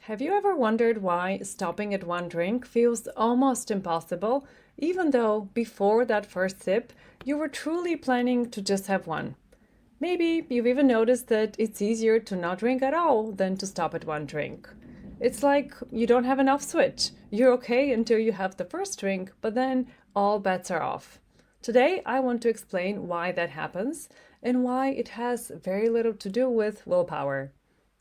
Have you ever wondered why stopping at one drink feels almost impossible, even though before that first sip, you were truly planning to just have one? Maybe you've even noticed that it's easier to not drink at all than to stop at one drink. It's like you don't have enough switch. You're okay until you have the first drink, but then all bets are off. Today, I want to explain why that happens and why it has very little to do with willpower.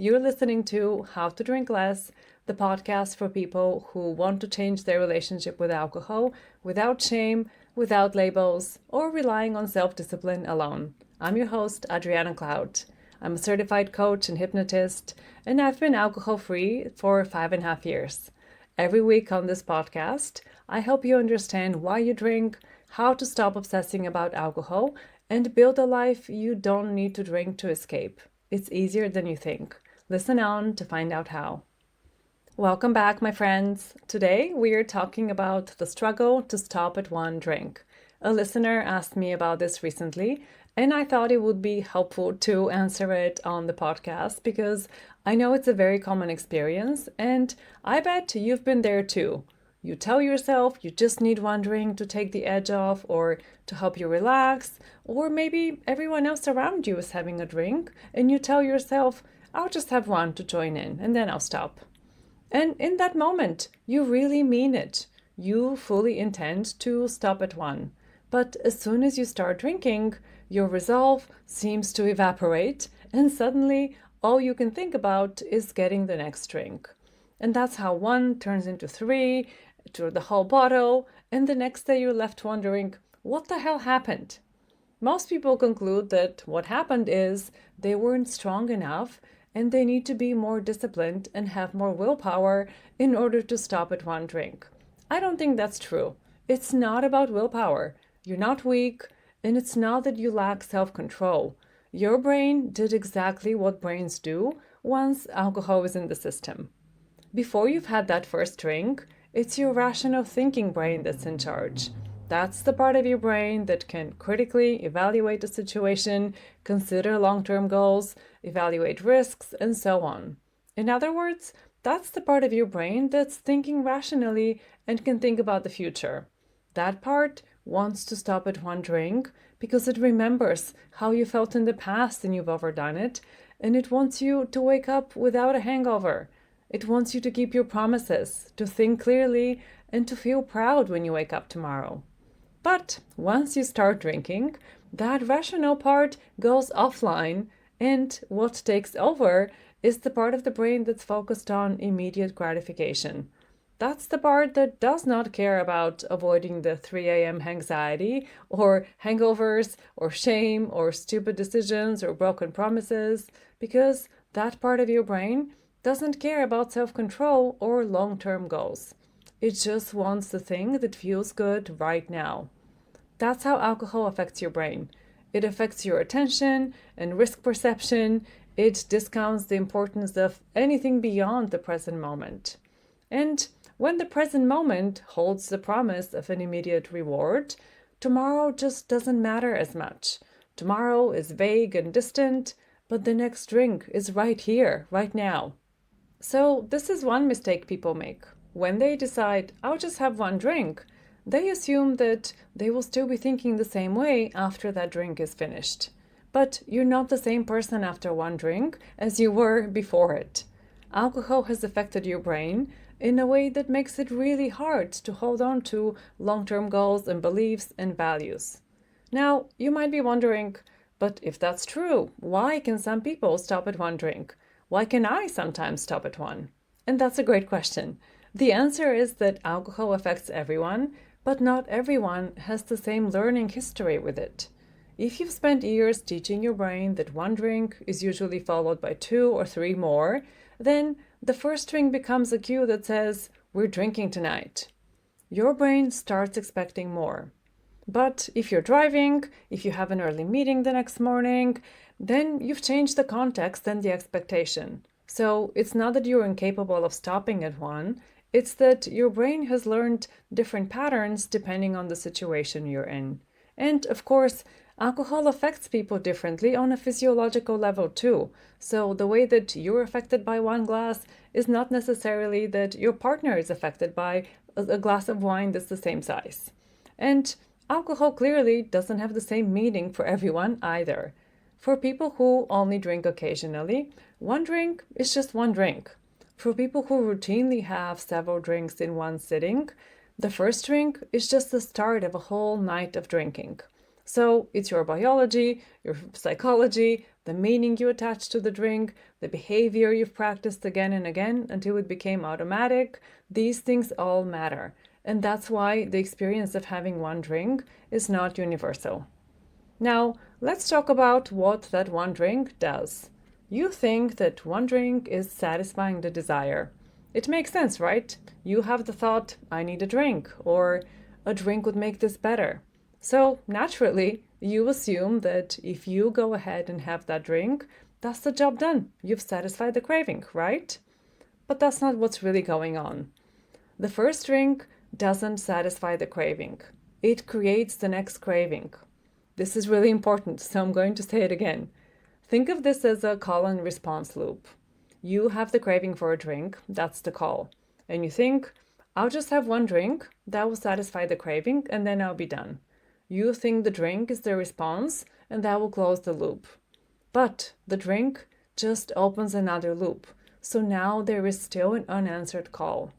You're listening to How to Drink Less, the podcast for people who want to change their relationship with alcohol without shame, without labels, or relying on self discipline alone. I'm your host, Adriana Cloud. I'm a certified coach and hypnotist, and I've been alcohol free for 5.5 years. Every week on this podcast, I help you understand why you drink, how to stop obsessing about alcohol, and build a life you don't need to drink to escape. It's easier than you think. Listen on to find out how. Welcome back, my friends. Today we are talking about the struggle to stop at one drink. A listener asked me about this recently, and I thought it would be helpful to answer it on the podcast because I know it's a very common experience, and I bet you've been there too. You tell yourself you just need one drink to take the edge off or to help you relax, or maybe everyone else around you is having a drink, and you tell yourself, I'll just have one to join in and then I'll stop. And in that moment, you really mean it. You fully intend to stop at one. But as soon as you start drinking, your resolve seems to evaporate, and suddenly all you can think about is getting the next drink. And that's how one turns into three, to the whole bottle, and the next day you're left wondering, what the hell happened? Most people conclude that what happened is they weren't strong enough and they need to be more disciplined and have more willpower in order to stop at one drink. I don't think that's true. It's not about willpower. You're not weak, and it's not that you lack self-control. Your brain did exactly what brains do once alcohol is in the system. Before you've had that first drink, it's your rational thinking brain that's in charge. That's the part of your brain that can critically evaluate the situation, consider long-term goals, evaluate risks, and so on. In other words, that's the part of your brain that's thinking rationally and can think about the future. That part wants to stop at one drink because it remembers how you felt in the past and you've overdone it, and it wants you to wake up without a hangover. It wants you to keep your promises, to think clearly, and to feel proud when you wake up tomorrow. But once you start drinking, that rational part goes offline, and what takes over is the part of the brain that's focused on immediate gratification. That's the part that does not care about avoiding the 3 a.m. anxiety, or hangovers, or shame, or stupid decisions, or broken promises, because that part of your brain doesn't care about self-control or long-term goals. It just wants the thing that feels good right now. That's how alcohol affects your brain. It affects your attention and risk perception. It discounts the importance of anything beyond the present moment. And when the present moment holds the promise of an immediate reward, tomorrow just doesn't matter as much. Tomorrow is vague and distant, but the next drink is right here, right now. So this is one mistake people make. When they decide, I'll just have one drink, they assume that they will still be thinking the same way after that drink is finished. But you're not the same person after one drink as you were before it. Alcohol has affected your brain in a way that makes it really hard to hold on to long-term goals and beliefs and values. Now, you might be wondering, but if that's true, why can some people stop at one drink? Why can I sometimes stop at one? And that's a great question. The answer is that alcohol affects everyone, but not everyone has the same learning history with it. If you've spent years teaching your brain that one drink is usually followed by 2 or 3 more, then the first drink becomes a cue that says, we're drinking tonight. Your brain starts expecting more. But if you're driving, if you have an early meeting the next morning, then you've changed the context and the expectation. So it's not that you're incapable of stopping at one, it's that your brain has learned different patterns depending on the situation you're in. And of course, Alcohol affects people differently on a physiological level too. So the way that you're affected by one glass is not necessarily that your partner is affected by a glass of wine that's the same size. And alcohol clearly doesn't have the same meaning for everyone either. For people who only drink occasionally, one drink is just one drink. For people who routinely have several drinks in one sitting, the first drink is just the start of a whole night of drinking. So it's your biology, your psychology, the meaning you attach to the drink, the behavior you've practiced again and again until it became automatic. These things all matter. And that's why the experience of having one drink is not universal. Now, let's talk about what that one drink does. You think that one drink is satisfying the desire. It makes sense, right? You have the thought, I need a drink, or a drink would make this better. So naturally, you assume that if you go ahead and have that drink, that's the job done. You've satisfied the craving, right? But that's not what's really going on. The first drink doesn't satisfy the craving. It creates the next craving. This is really important, so I'm going to say it again. Think of this as a call and response loop. You have the craving for a drink, that's the call. And you think, I'll just have one drink, that will satisfy the craving, and then I'll be done. You think the drink is the response, and that will close the loop. But the drink just opens another loop. So now there is still an unanswered call.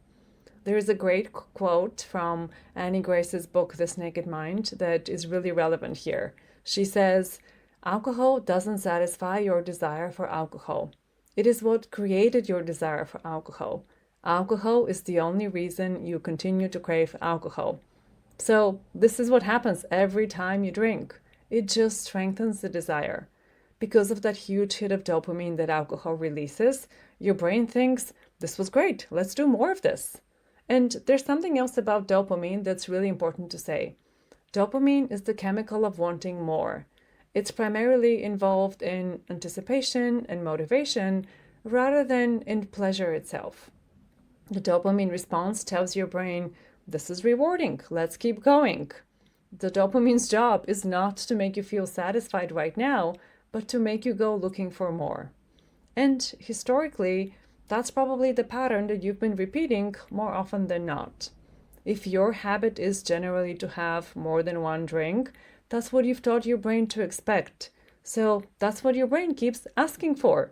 There is a great quote from Annie Grace's book, This Naked Mind, that is really relevant here. She says, alcohol doesn't satisfy your desire for alcohol. It is what created your desire for alcohol. Alcohol is the only reason you continue to crave alcohol. So this is what happens every time you drink. It just strengthens the desire. Because of that huge hit of dopamine that alcohol releases, your brain thinks, this was great, let's do more of this. And there's something else about dopamine that's really important to say. Dopamine is the chemical of wanting more. It's primarily involved in anticipation and motivation rather than in pleasure itself. The dopamine response tells your brain, this is rewarding, let's keep going. The dopamine's job is not to make you feel satisfied right now, but to make you go looking for more. And historically, that's probably the pattern that you've been repeating more often than not. If your habit is generally to have more than one drink, that's what you've taught your brain to expect. So that's what your brain keeps asking for.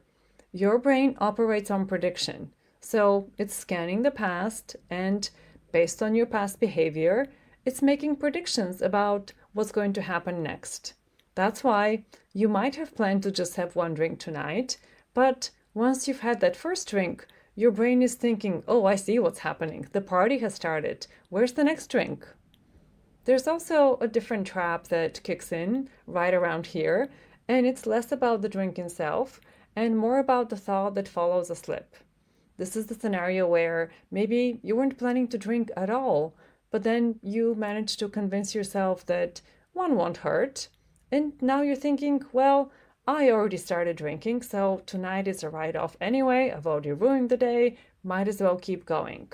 Your brain operates on prediction. So it's scanning the past and based on your past behavior, it's making predictions about what's going to happen next. That's why you might have planned to just have one drink tonight, but once you've had that first drink, your brain is thinking, oh, I see what's happening. The party has started. Where's the next drink? There's also a different trap that kicks in right around here, and it's less about the drink itself and more about the thought that follows a slip. This is the scenario where maybe you weren't planning to drink at all, but then you managed to convince yourself that one won't hurt, and now you're thinking, well, I already started drinking, so tonight is a write-off anyway. I've already ruined the day, might as well keep going.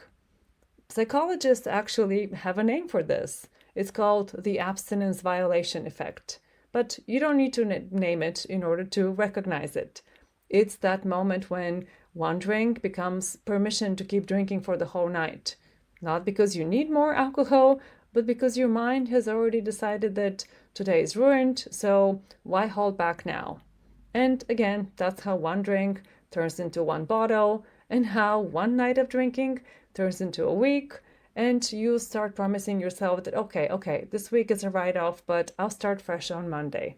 Psychologists actually have a name for this. It's called the abstinence violation effect, but you don't need to name it in order to recognize it. It's that moment when one drink becomes permission to keep drinking for the whole night. Not because you need more alcohol, but because your mind has already decided that today is ruined, so why hold back now? And again, that's how one drink turns into one bottle, and how one night of drinking turns into a week, and you start promising yourself that, okay, this week is a write-off, but I'll start fresh on Monday.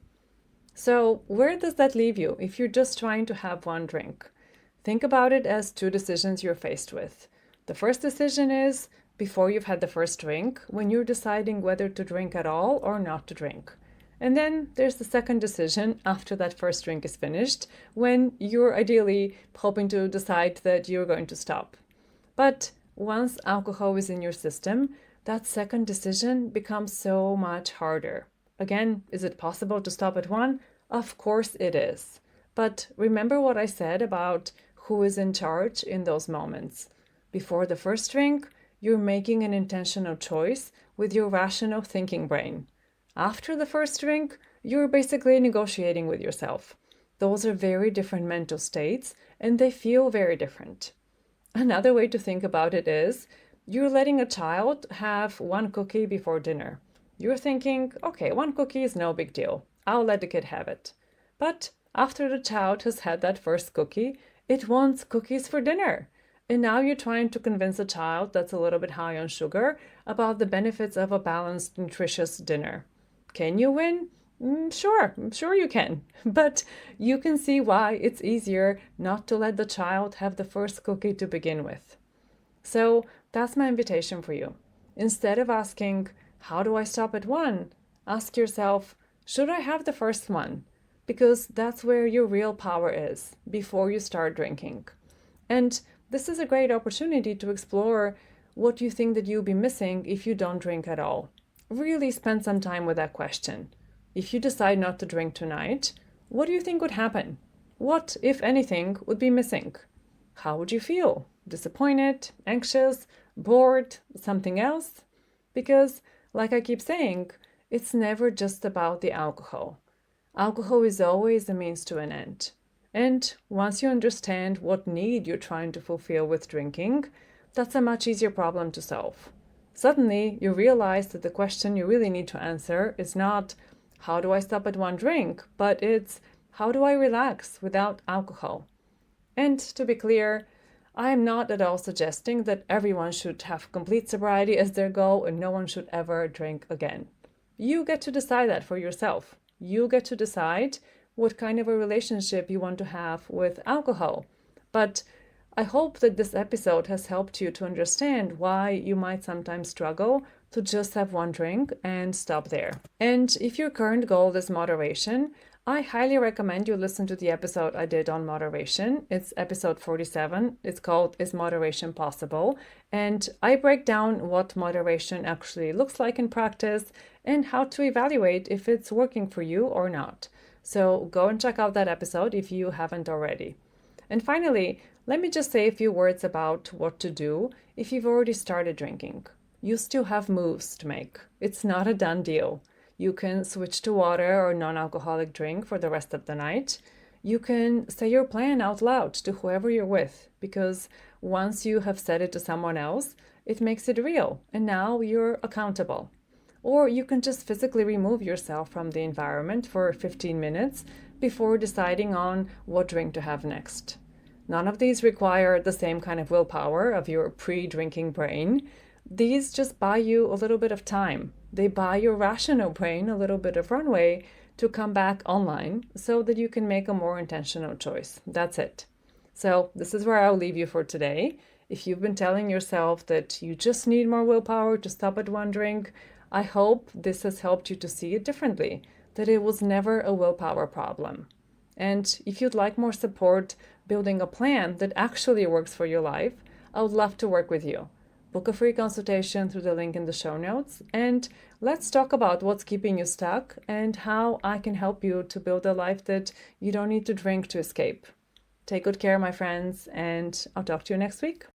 So where does that leave you if you're just trying to have one drink? Think about it as two decisions you're faced with. The first decision is before you've had the first drink, when you're deciding whether to drink at all or not to drink. And then there's the second decision after that first drink is finished, when you're ideally hoping to decide that you're going to stop. But once alcohol is in your system, that second decision becomes so much harder. Again, is it possible to stop at one? Of course it is. But remember what I said about who is in charge in those moments. Before the first drink, you're making an intentional choice with your rational thinking brain. After the first drink, You're basically negotiating with yourself. Those are very different mental states, and they feel very different. Another way to think about it is you're letting a child have one cookie before dinner. You're thinking, okay, one cookie is no big deal. I'll let the kid have it. But after the child has had that first cookie, it wants cookies for dinner. And now you're trying to convince a child that's a little bit high on sugar about the benefits of a balanced, nutritious dinner. Can you win? Sure you can. But you can see why it's easier not to let the child have the first cookie to begin with. So that's my invitation for you. Instead of asking, how do I stop at one? Ask yourself, should I have the first one? Because that's where your real power is before you start drinking. And this is a great opportunity to explore what you think that you'll be missing if you don't drink at all. Really spend some time with that question. If you decide not to drink tonight, what do you think would happen? What, if anything, would be missing? How would you feel? Disappointed, anxious, bored, something else? Because, like I keep saying, it's never just about the alcohol. Alcohol is always a means to an end. And once you understand what need you're trying to fulfill with drinking, that's a much easier problem to solve. Suddenly, you realize that the question you really need to answer is not, how do I stop at one drink? But it's, how do I relax without alcohol? And to be clear, I am not at all suggesting that everyone should have complete sobriety as their goal and no one should ever drink again. You get to decide that for yourself. You get to decide what kind of a relationship you want to have with alcohol. But I hope that this episode has helped you to understand why you might sometimes struggle to just have one drink and stop there. And if your current goal is moderation, I highly recommend you listen to the episode I did on moderation. It's episode 47. It's called Is Moderation Possible? And I break down what moderation actually looks like in practice and how to evaluate if it's working for you or not. So go and check out that episode if you haven't already. And finally, let me just say a few words about what to do if you've already started drinking. You still have moves to make. It's not a done deal. You can switch to water or non-alcoholic drink for the rest of the night. You can say your plan out loud to whoever you're with, because once you have said it to someone else, it makes it real, and now you're accountable. Or you can just physically remove yourself from the environment for 15 minutes before deciding on what drink to have next. None of these require the same kind of willpower of your pre-drinking brain. These just buy you a little bit of time. They buy your rational brain a little bit of runway to come back online so that you can make a more intentional choice. That's it. So this is where I'll leave you for today. If you've been telling yourself that you just need more willpower to stop at one drink, I hope this has helped you to see it differently, that it was never a willpower problem. And if you'd like more support building a plan that actually works for your life, I would love to work with you. Book a free consultation through the link in the show notes, and let's talk about what's keeping you stuck and how I can help you to build a life that you don't need to drink to escape. Take good care, my friends, and I'll talk to you next week.